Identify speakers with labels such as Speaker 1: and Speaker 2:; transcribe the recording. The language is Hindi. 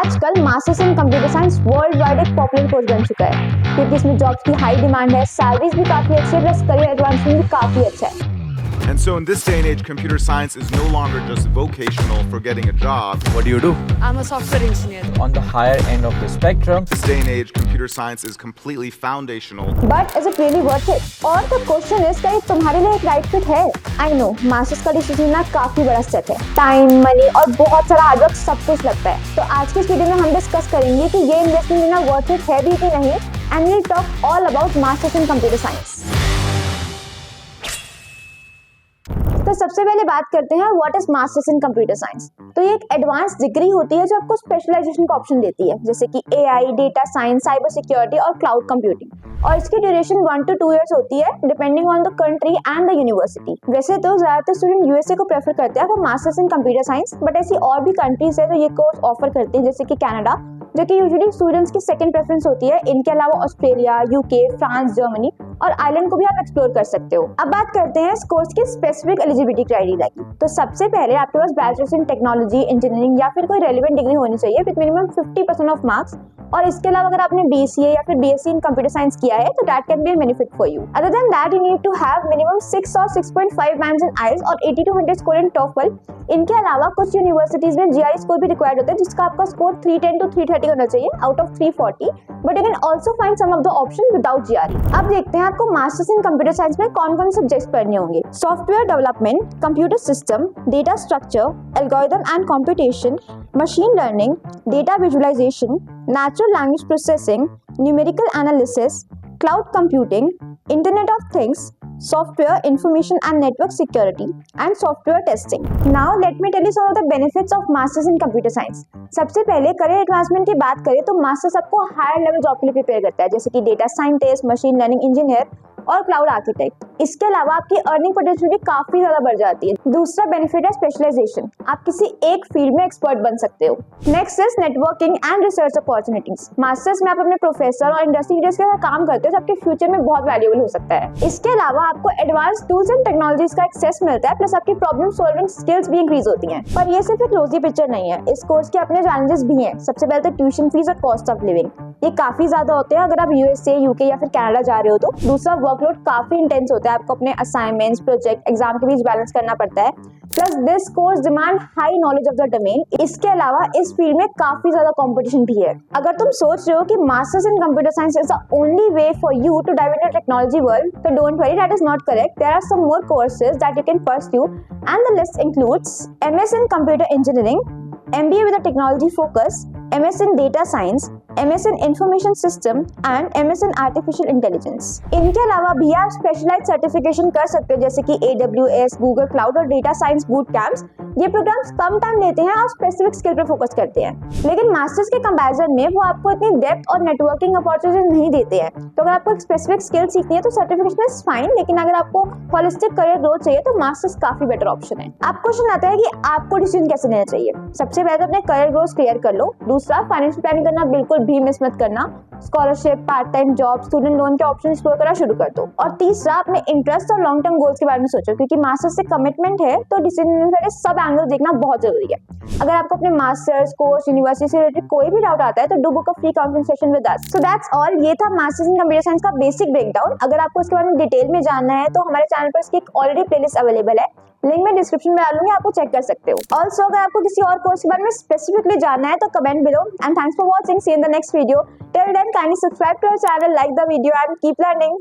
Speaker 1: आजकल masters in computer science world wide एक पॉपुलर कोर्स बन चुका है क्योंकि इसमें जॉब्स की हाई डिमांड है, सैलरीज भी काफी अच्छी है, प्लस करियर एडवांसमेंट भी काफी अच्छा है।
Speaker 2: And so in this day and age, computer science is no longer just vocational for getting a job.
Speaker 3: What do?
Speaker 4: I'm a software engineer.
Speaker 3: On the higher end of the spectrum.
Speaker 2: This day and age, computer science is completely foundational.
Speaker 1: But is it really worth it? और the question is क्या ये तुम्हारे लिए एक राइट फिट है? I know, मास्टर्स का डिसीजन ना काफी बड़ा स्टेप है, टाइम, मनी और बहुत सारा हार्डवर्क सब कुछ लगता है। तो आज की इस वीडियो में हम डिस्कस करेंगे कि ये इन्वेस्टमेंट लेना वर्थ इट है भी कि नहीं, and we'll talk all about masters in computer science. तो सबसे पहले बात करते हैं what is masters in computer science. तो ये एक एडवांस डिग्री होती है जो आपको स्पेशलाइजेशन का ऑप्शन देती है, जैसे कि AI, data science, cyber security और क्लाउड कंप्यूटिंग। और इसकी ड्यूरेशन 1 to 2 years होती है depending on the country and the university. वैसे तो ज्यादातर स्टूडेंट यूएसए को प्रेफर करते हैं for masters in computer science, but ऐसी और भी कंट्रीज है जो ये कोर्स ऑफर करते हैं, जैसे कि कनाडा, जो कि यूजुअली स्टूडेंट्स की सेकंड प्रेफरेंस होती है। इनके अलावा ऑस्ट्रेलिया, यूके, फ्रांस, जर्मनी और आयरलैंड को भी आप एक्सप्लोर कर सकते हो। अब बात करते हैं इस कोर्स की स्पेसिफिक एलिजिबिलिटी क्राइटेरिया की। तो सबसे पहले आपके पास बैचलर्स इन टेक्नोलॉजी, इंजीनियरिंग या फिर कोई रेलेवेंट डिग्री होनी चाहिए विद मिनिमम 50% ऑफ मार्क्स। और इसके अलावा अगर आपने बीसीए या फिर बीएससी इन कंप्यूटर साइंस किया है तो that can be a benefit for you. Other than that you need to have minimum 6 और 6.5 बैंड्स इन आईएलटीएस और 80 to 100 स्कोर इन टॉफल। इनके अलावा कुछ यूनिवर्सिटीज में जीआरई स्कोर भी रिक्वायर्ड होता है, जिसका आपका स्कोर 310 to 330 होना चाहिए out of 340, but you can also find some of the option without GRE. अब देखते हैं आपको मास्टर्स इन कंप्यूटर साइंस में कौन कौन से सब्जेक्ट्स पढ़ने होंगे। Software development, computer system, data structure, algorithm and computation, machine learning, data visualisation, natural language processing, numerical analysis, cloud computing, internet of things, software information and network security and software testing. Now let me tell you some of the benefits of masters in computer science. सबसे पहले करियर एडवांसमेंट की बात करें तो मास्टर्स आपको हायर लेवल जॉब के लिए प्रिपेयर करता है, जैसे कि data scientist, machine learning engineer और क्लाउड आर्किटेक्ट। इसके अलावा आपकी अर्निंग पोटेंशियल भी काफी ज्यादा बढ़ जाती है। दूसरा बेनिफिट है स्पेशलाइजेशन, आप किसी एक फील्ड में एक्सपर्ट बन सकते हो। Next is networking and research opportunities. Masters में आप अपने प्रोफेसर और इंडस्ट्री लीडर्स के साथ काम करते हो तो आपके फ्यूचर में बहुत वैल्यूएबल हो सकता है। इसके अलावा आपको एडवांस टूल्स एंड टेक्नोलॉजीज का एक्सेस मिलता है, प्लस आपकी प्रॉब्लम सॉल्विंग स्किल्स भी इंक्रीज होती हैं। पर ये सिर्फ एक रोजी पिक्चर नहीं है, इस कोर्स के अपने चैलेंजेस भी हैं। सबसे पहले तो ट्यूशन फीस और कॉस्ट ऑफ लिविंग, ये काफी ज्यादा होते हैं अगर आप यूएसए, यूके या फिर कनाडा जा रहे हो तो। दूसरा वर्कलोड काफी इंटेंस होता है, आपको अपने असाइनमेंट्स, प्रोजेक्ट, एग्जाम के बीच बैलेंस करना पड़ता है। Plus this course demand high knowledge of the domain. इसके अलावा इस फील्ड में काफी ज्यादा कंपटीशन भी है। अगर तुम सोच रहे हो कि masters in computer science is the only way for you to dive into technology world, तो don't worry, that is not correct. There are some more courses that you can pursue and the list includes MS in computer engineering, MBA with a technology focus, MS in data science, MS in information system and MS in artificial intelligence. इनके अलावा भी आप स्पेशलाइज्ड सर्टिफिकेशन कर सकते हो, जैसे कि AWS, Google Cloud और डेटा साइंस बूट कैंप्स। ये प्रोग्राम्स कम टाइम लेते हैं और स्पेसिफिक स्किल पर फोकस करते हैं, लेकिन मास्टर्स के कंपैरिजन में वो आपको इतनी डेप्थ और नेटवर्किंग अपॉर्चुनिटीज नहीं देते हैं। तो अगर आपको एक स्पेसिफिक स्किल सीखनी है तो सर्टिफिकेशन इज फाइन, लेकिन अगर आपको होलिस्टिक करियर ग्रोथ चाहिए तो मास्टर्स काफी बेटर ऑप्शन है। अब क्वेश्चन आता है कि आपको डिसीजन कैसे लेना चाहिए। सबसे पहले तो अपने करियर गोल्स क्लियर कर लो। दूसरा, फाइनेंशियल प्लानिंग करना बिल्कुल भी मिस मत करना। Scholarship, part time job, student loan के ऑप्शन एक्सप्लोर करना शुरू कर दो। और तीसरा, अपने इंटरेस्ट और लॉन्ग टर्म गोल्स के बारे में सोचो, क्योंकि मास्टर्स से कमिटमेंट है तो डिसीजन लेने से सब एंगल देखना बहुत जरूरी है। अगर आपको अपने मास्टर्स कोर्स, यूनिवर्सिटी से रिलेटेड कोई भी डाउट आता है तो do book a free counselling session with us. So that's all. ये था मास्टर्स इन कंप्यूटर साइंस का बेसिक ब्रेकडाउन। अगर आपको इसके बारे में डिटेल में जानना है तो हमारे चैनल पर इसकी एक ऑलरेडी प्लेलिस्ट अवेलेबल है, लिंक मैं डिस्क्रिप्शन में डालूंगी, आपको चेक कर सकते हो। ऑल्सो अगर आपको किसी और कोर्स के बारे में स्पेसिफिकली जानना है तो comment below. And thanks for watching, see you in the next video. Till then kindly subscribe to our channel, like the video and keep learning.